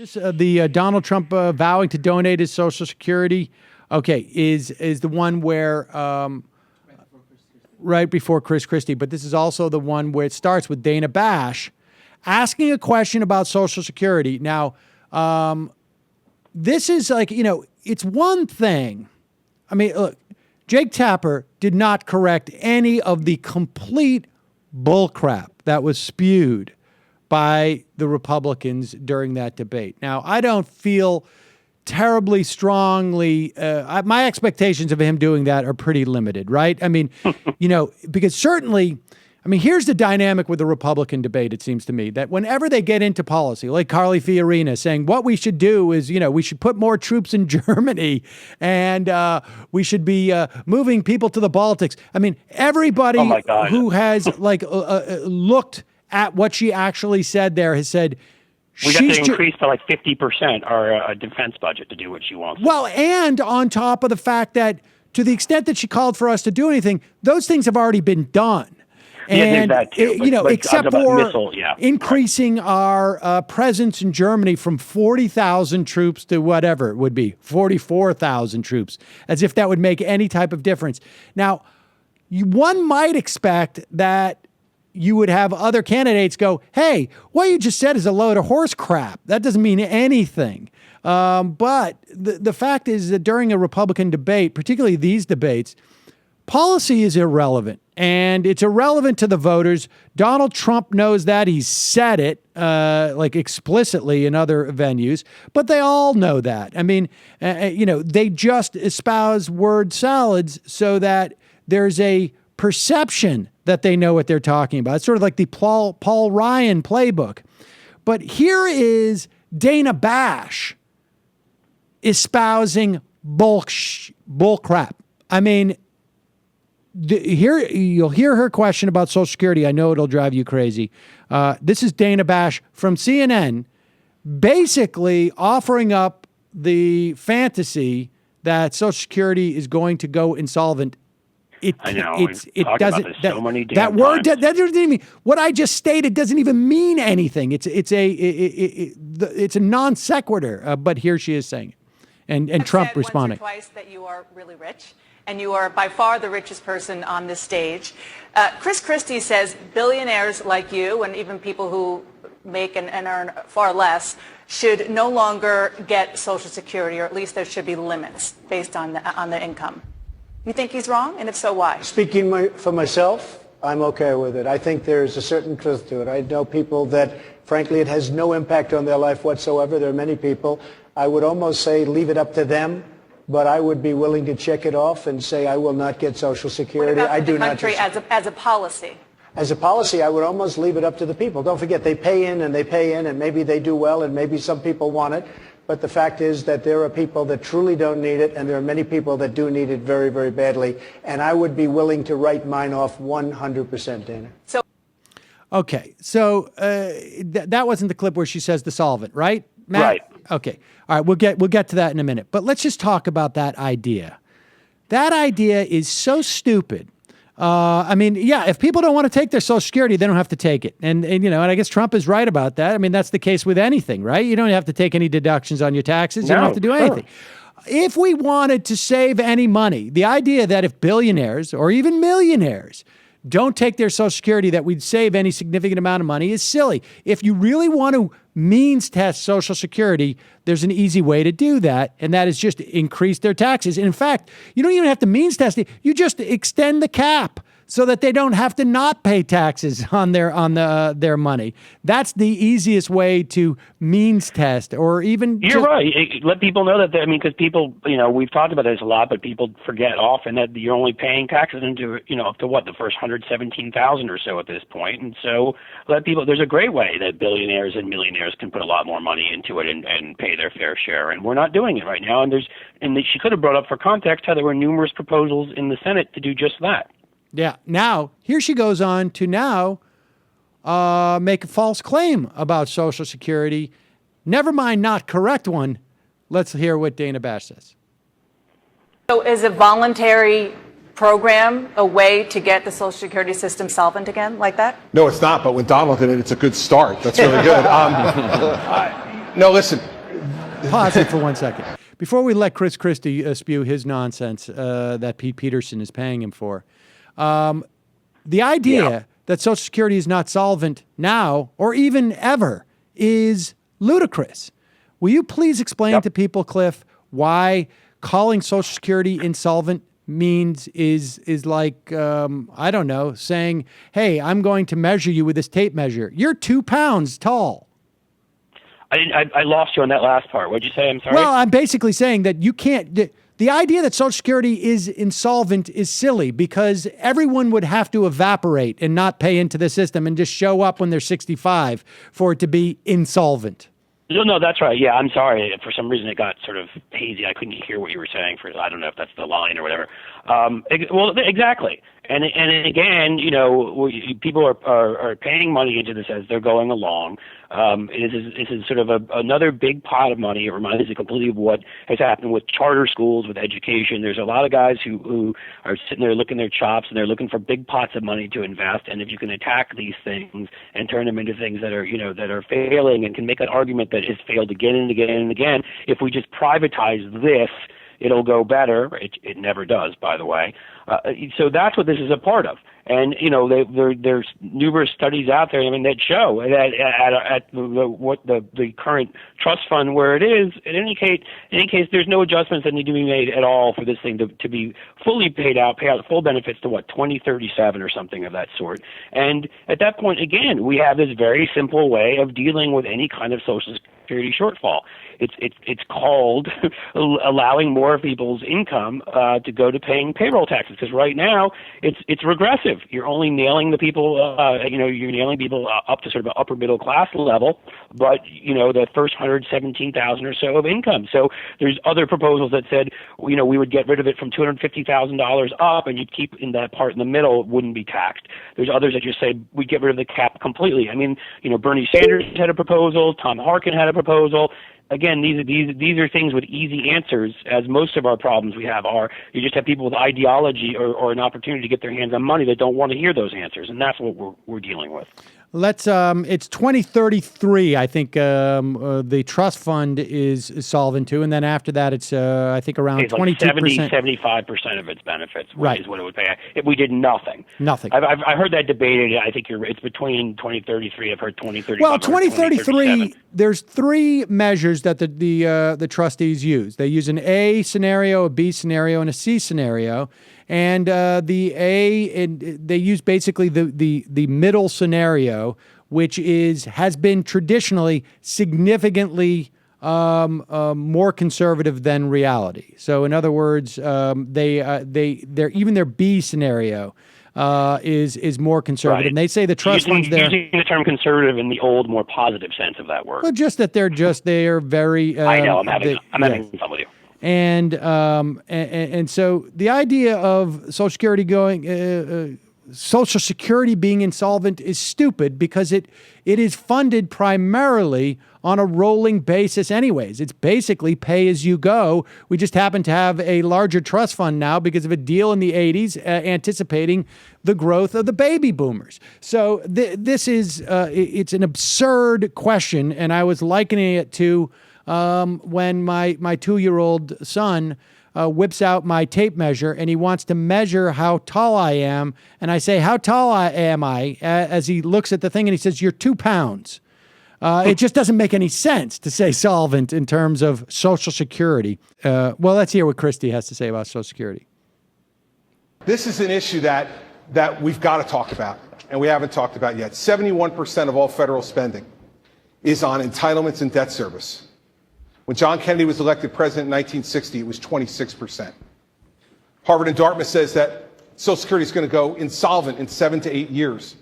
The Donald Trump vowing to donate his Social Security, is the one where right before Chris Christie, but this is also the one where it starts with Dana Bash asking a question about Social Security. Now, this is it's one thing. I mean, look, Jake Tapper did not correct any of the complete bullcrap that was spewed by the Republicans during that debate. Now, I don't feel terribly strongly, my expectations of him doing that are pretty limited, right? I mean, because certainly, here's the dynamic with the Republican debate, it seems to me, that whenever they get into policy, like Carly Fiorina saying what we should do is, we should put more troops in Germany and we should be moving people to the Baltics. Everybody who has looked at what she actually said there has said, we got to increase to 50% our defense budget to do what she wants. Well, and on top of the fact that to the extent that she called for us to do anything, those things have already been done. And, that too, except for increasing our presence in Germany from 40,000 troops to whatever it would be, 44,000 troops, as if that would make any type of difference. Now, one might expect that you would have other candidates go, hey, what you just said is a load of horse crap. That doesn't mean anything. But the fact is that during a Republican debate, particularly these debates, policy is irrelevant, and it's irrelevant to the voters. Donald Trump knows that. He's said it explicitly in other venues, but they all know that. They just espouse word salads so that there's a perception that they know what they're talking about. It's sort of like the Paul Ryan playbook. But here is Dana Bash espousing bull crap. Here you'll hear her question about Social Security. I know it'll drive you crazy. This is Dana Bash from CNN, basically offering up the fantasy that Social Security is going to go insolvent. I know. It doesn't. So many damn that word times. that doesn't even. What I just stated doesn't even mean anything. It's a non sequitur. But here she is saying it, and Trump responding. Once or twice that you are really rich, and you are by far the richest person on this stage. Chris Christie says billionaires like you, and even people who make and earn far less, should no longer get Social Security, or at least there should be limits based on the income. You think he's wrong? And if so, why? Speaking for myself, I'm okay with it. I think there's a certain truth to it. I know people that, frankly, it has no impact on their life whatsoever. There are many people. I would almost say leave it up to them, but I would be willing to check it off and say I will not get Social Security. What about I do the not. Country as a policy? As a policy, I would almost leave it up to the people. Don't forget, they pay in, and maybe they do well, and maybe some people want it. But the fact is that there are people that truly don't need it, and there are many people that do need it very, very badly. And I would be willing to write mine off 100%, Dana. So that wasn't the clip where she says the solvent, right, Matt? Right. Okay. All right. We'll get to that in a minute. But let's just talk about that idea. That idea is so stupid. If people don't want to take their Social Security, they don't have to take it. And I guess Trump is right about that. That's the case with anything, right? You don't have to take any deductions on your taxes. You don't have to do anything. If we wanted to save any money, the idea that if billionaires or even millionaires don't take their Social Security, that we'd save any significant amount of money is silly. If you really want to means test Social Security, there's an easy way to do that, and that is just increase their taxes. And in fact, you don't even have to means test it. You just extend the cap so that they don't have to not pay taxes on their money. That's the easiest way to means test, or even. You're right. Let people know that. Because people, we've talked about this a lot, but people forget often that you're only paying taxes into, up to the first 117,000 or so at this point. And so let people. There's a great way that billionaires and millionaires can put a lot more money into it and pay their fair share. And we're not doing it right now. And she could have brought up for context how there were numerous proposals in the Senate to do just that. Yeah. Now, here she goes on to make a false claim about Social Security. Never mind not correct one. Let's hear what Dana Bash says. So is a voluntary program a way to get the Social Security system solvent again like that? No, it's not. But when Donald did it, it's a good start. That's really good. No, listen. pause it for 1 second. Before we let Chris Christie spew his nonsense that Pete Peterson is paying him for, the idea that Social Security is not solvent now or even ever is ludicrous. Will you please explain to people, Cliff, why calling Social Security insolvent is like, I don't know, saying, hey, I'm going to measure you with this tape measure. You're 2 pounds tall. I lost you on that last part. What'd you say? I'm sorry. Well, I'm basically saying that you can't. The idea that Social Security is insolvent is silly because everyone would have to evaporate and not pay into the system and just show up when they're 65 for it to be insolvent. No, that's right. Yeah, I'm sorry. For some reason, it got sort of hazy. I couldn't hear what you were saying. I don't know if that's the line or whatever. Well, exactly. And again, people are paying money into this as they're going along. This is sort of another big pot of money. It reminds me completely of what has happened with charter schools, with education. There's a lot of guys who are sitting there licking their chops, and they're looking for big pots of money to invest. And if you can attack these things and turn them into things that are failing and can make an argument that has failed again and again and again, if we just privatize this, it'll go better. It never does, by the way. So that's what this is a part of. And there's numerous studies out there, that show that at the current trust fund where it is. In any case, there's no adjustments that need to be made at all for this thing to be fully pay out full benefits to 2037 or something of that sort. And at that point, again, we have this very simple way of dealing with any kind of Social Security shortfall. It's called allowing more people's income to go to paying payroll taxes, because right now it's regressive. You're only nailing the people, you're nailing people up to sort of an upper middle class level, but the first 117,000 or so of income. So there's other proposals that said, we would get rid of it from $250,000 up, and you'd keep in that part in the middle, it wouldn't be taxed. There's others that just say we'd get rid of the cap completely. Bernie Sanders had a proposal, Tom Harkin had a proposal. Again, these are things with easy answers, as most of our problems we have are. You just have people with ideology or an opportunity to get their hands on money that don't want to hear those answers, and that's what we're dealing with. It's 2033, I think, the trust fund is solvent to, and then after that it's, I think, around 22%. 75% of its benefits right. is what it would pay if we did nothing. Nothing. I've heard that debated. I think it's between 2033. I've heard 2035. Well, 2033, there's three measures that the trustees use. They use an A scenario, a B scenario, and a C scenario. And the A, they use basically the middle scenario, which has been traditionally significantly more conservative than reality. So, in other words, even their B scenario is more conservative. Right. And they say the trust funds there. Using the term conservative in the old, more positive sense of that word. Well, just that they are very. I know. I'm having fun with you. And so the idea of Social Security Social Security being insolvent is stupid because it is funded primarily on a rolling basis anyways. It's basically pay as you go. We just happen to have a larger trust fund now because of a deal in the 80s anticipating the growth of the baby boomers. So this is it's an absurd question, and I was likening it to when my 2-year-old son whips out my tape measure and he wants to measure how tall I am. And I say, how tall am I? As he looks at the thing and he says, you're 2 pounds. It just doesn't make any sense to say solvent in terms of Social Security. Well, let's hear what Christie has to say about Social Security. This is an issue that we've got to talk about, and we haven't talked about yet. 71% of all federal spending is on entitlements and debt service. When John Kennedy was elected president in 1960, it was 26%. Harvard and Dartmouth says that Social Security is going to go insolvent in 7 to 8 years.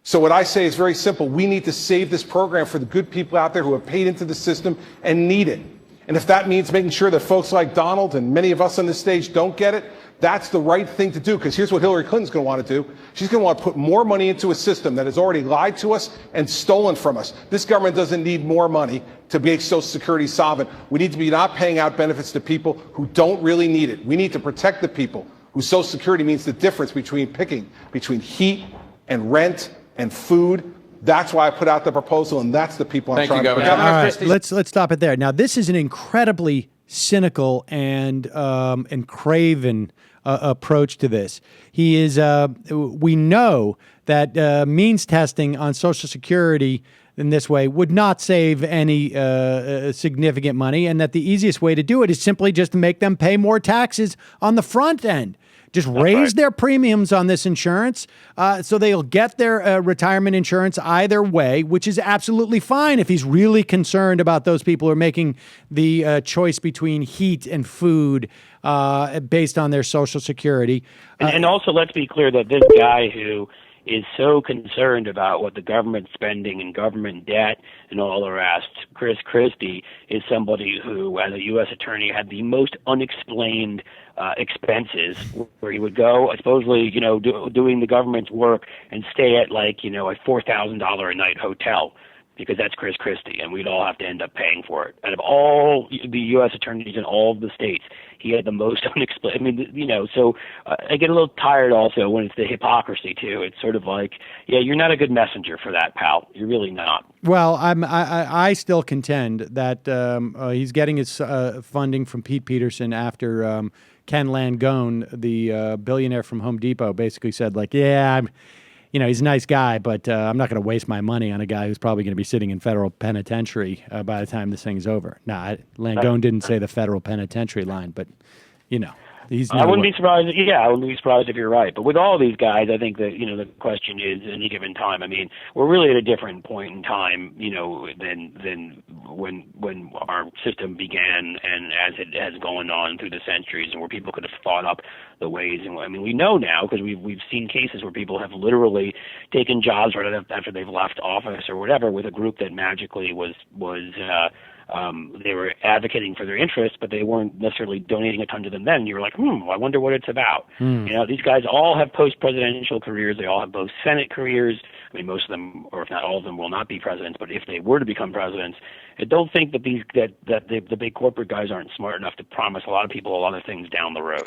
So what I say is very simple. We need to save this program for the good people out there who have paid into the system and need it. And if that means making sure that folks like Donald and many of us on this stage don't get it, that's the right thing to do, because here's what Hillary Clinton's going to want to do. She's going to want to put more money into a system that has already lied to us and stolen from us. This government doesn't need more money to make Social Security solvent. We need to be not paying out benefits to people who don't really need it. We need to protect the people whose Social Security means the difference between picking between heat and rent and food That's why I put out the proposal, and that's the people I'm trying to protect. All right, let's stop it there. Now, this is an incredibly cynical and craven approach to this. He is. We know that means testing on Social Security in this way would not save any significant money, and that the easiest way to do it is simply just to make them pay more taxes on the front end. Just raise their premiums on this insurance so they'll get their retirement insurance either way, which is absolutely fine if he's really concerned about those people who are making the choice between heat and food based on their Social Security. And also, let's be clear that this guy who is so concerned about what the government's spending and government debt and all the rest, Chris Christie, is somebody who, as a U.S. attorney, had the most unexplained expenses, where he would go, supposedly, doing the government's work and stay at a $4,000 a night hotel, because that's Chris Christie, and we'd all have to end up paying for it. Out of all the U.S. attorneys in all of the states, he had the most unexplained. I mean, so I get a little tired also when it's the hypocrisy too. It's sort of like, yeah, you're not a good messenger for that, pal. You're really not. Well, I still contend that he's getting his funding from Pete Peterson after Ken Langone, the billionaire from Home Depot, basically said, he's a nice guy, but I'm not going to waste my money on a guy who's probably going to be sitting in federal penitentiary by the time this thing's over. Now, Langone didn't say the federal penitentiary line, but, he's. I wouldn't be surprised. I wouldn't be surprised if you're right. But with all these guys, I think that the question is, at any given time. I mean, we're really at a different point in time, than when our system began, and as it has gone on through the centuries, and where people could have thought up the ways. And I mean, we know now, because we've seen cases where people have literally taken jobs right after they've left office or whatever, with a group that magically was they were advocating for their interests, but they weren't necessarily donating a ton to them then. And you were like, I wonder what it's about. These guys all have post-presidential careers. They all have both Senate careers. I mean, most of them, or if not all of them, will not be presidents. But if they were to become presidents, I don't think that the big corporate guys aren't smart enough to promise a lot of people a lot of things down the road.